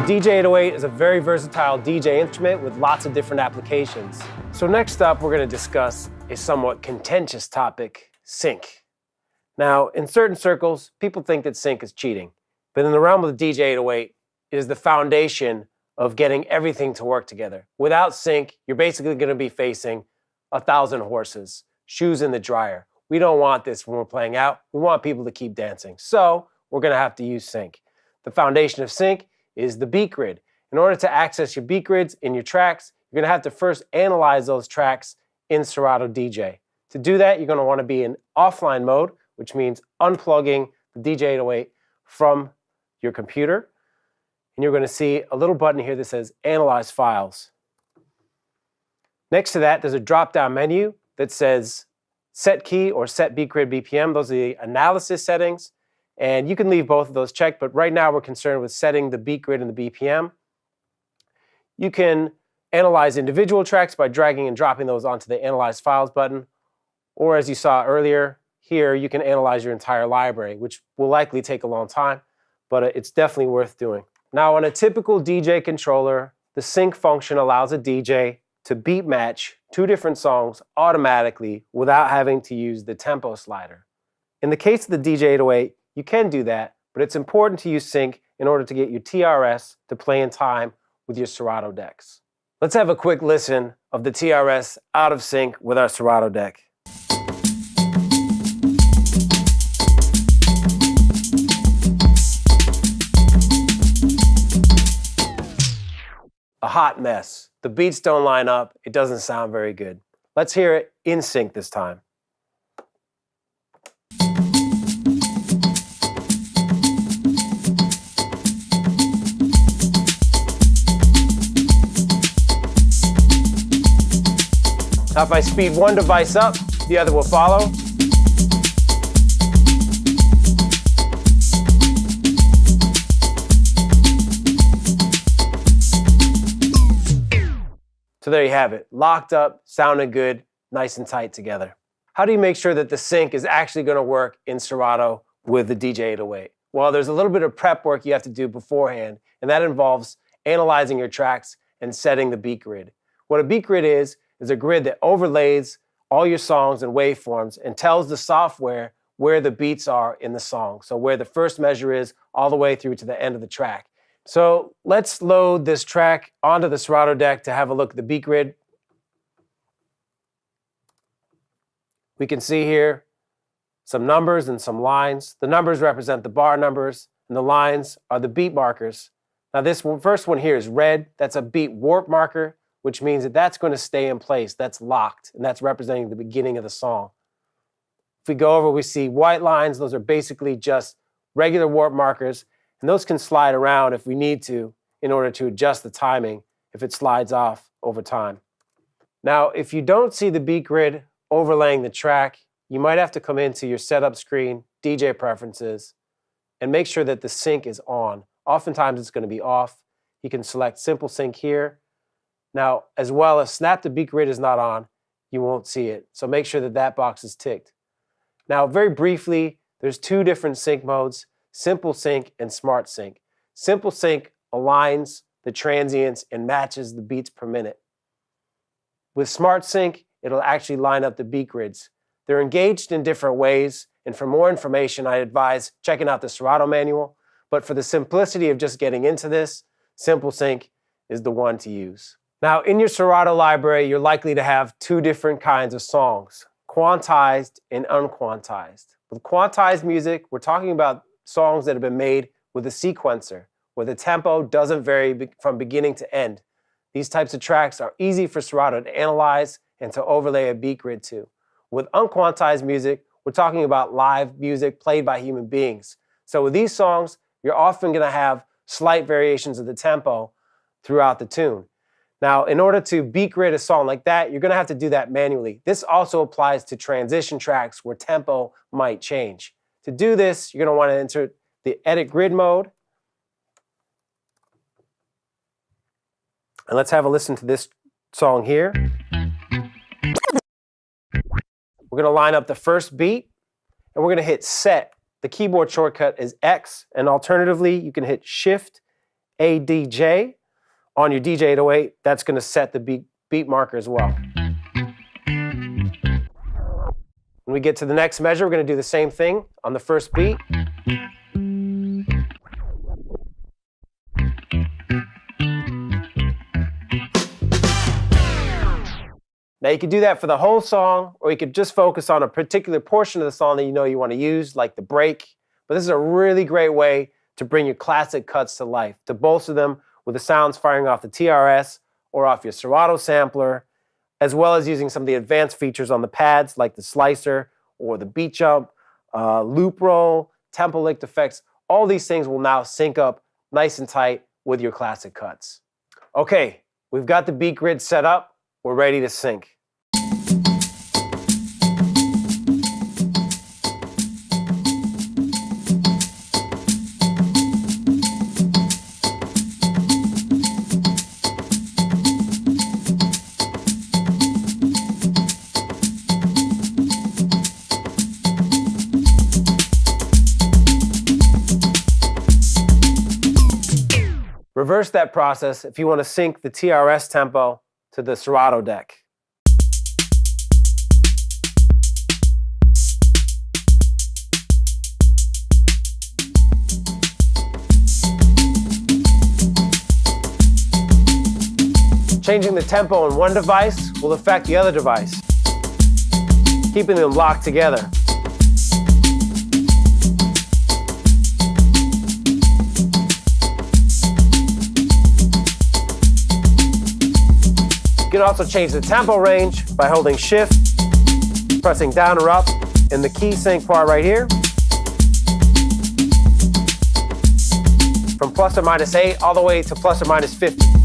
DJ-808 is a very versatile DJ instrument with lots of different applications. So next up, we're going to discuss a somewhat contentious topic, sync. Now, in certain circles, people think that sync is cheating. But in the realm of the DJ-808, it is the foundation of getting everything to work together. Without sync, you're basically going to be facing 1,000 horses, shoes in the dryer. We don't want this when we're playing out. We want people to keep dancing. So we're going to have to use sync. The foundation of sync is the beat grid. In order to access your beat grids in your tracks, you're going to have to first analyze those tracks in Serato DJ. To do that, you're going to want to be in offline mode, which means unplugging the DJ-808 from your computer. And you're going to see a little button here that says Analyze Files. Next to that, there's a drop-down menu that says Set Key or Set Beat Grid BPM. Those are the analysis settings. And you can leave both of those checked, but right now we're concerned with setting the beat grid and the BPM. You can analyze individual tracks by dragging and dropping those onto the Analyze Files button. Or as you saw earlier, here you can analyze your entire library, which will likely take a long time, but it's definitely worth doing. Now on a typical DJ controller, the sync function allows a DJ to beat match two different songs automatically without having to use the tempo slider. In the case of the DJ-808, you can do that, but it's important to use sync in order to get your TRS to play in time with your Serato decks. Let's have a quick listen of the TRS out of sync with our Serato deck. A hot mess. The beats don't line up. It doesn't sound very good. Let's hear it in sync this time. Now if I speed one device up, the other will follow. So there you have it, locked up, sounding good, nice and tight together. How do you make sure that the sync is actually going to work in Serato with the DJ-808? Well, there's a little bit of prep work you have to do beforehand, and that involves analyzing your tracks and setting the beat grid. What a beat grid is a grid that overlays all your songs and waveforms and tells the software where the beats are in the song. So where the first measure is all the way through to the end of the track. So let's load this track onto the Serato deck to have a look at the beat grid. We can see here some numbers and some lines. The numbers represent the bar numbers and the lines are the beat markers. Now this first one here is red. That's a beat warp marker, which means that that's going to stay in place. That's locked, and that's representing the beginning of the song. If we go over, we see white lines. Those are basically just regular warp markers, and those can slide around if we need to in order to adjust the timing if it slides off over time. Now, if you don't see the beat grid overlaying the track, you might have to come into your setup screen, DJ preferences, and make sure that the sync is on. Oftentimes it's going to be off. You can select simple sync here. Now, as well as snap to beat grid is not on, you won't see it. So make sure that that box is ticked. Now, very briefly, there's two different sync modes, simple sync and smart sync. Simple sync aligns the transients and matches the beats per minute. With smart sync, it'll actually line up the beat grids. They're engaged in different ways, and for more information, I advise checking out the Serato manual. But for the simplicity of just getting into this, simple sync is the one to use. Now, in your Serato library, you're likely to have two different kinds of songs, quantized and unquantized. With quantized music, we're talking about songs that have been made with a sequencer, where the tempo doesn't vary from beginning to end. These types of tracks are easy for Serato to analyze and to overlay a beat grid to. With unquantized music, we're talking about live music played by human beings. So with these songs, you're often going to have slight variations of the tempo throughout the tune. Now, in order to beat grid a song like that, you're going to have to do that manually. This also applies to transition tracks where tempo might change. To do this, you're going to want to enter the edit grid mode. And let's have a listen to this song here. We're going to line up the first beat, and we're going to hit set. The keyboard shortcut is X, and alternatively, you can hit Shift ADJ on your DJ-808. That's going to set the beat marker as well. When we get to the next measure, we're going to do the same thing on the first beat. Now you could do that for the whole song, or you could just focus on a particular portion of the song that you know you want to use, like the break. But this is a really great way to bring your classic cuts to life, to bolster them with the sounds firing off the TRS or off your Serato sampler, as well as using some of the advanced features on the pads, like the slicer or the beat jump, loop roll, tempo licked effects. All these things will now sync up nice and tight with your classic cuts. Okay, we've got the beat grid set up. We're ready to sync. Reverse that process if you want to sync the TRS tempo to the Serato deck. Changing the tempo on one device will affect the other device, keeping them locked together. You can also change the tempo range by holding Shift, pressing down or up in the key sync part right here. From ±8 all the way to ±50.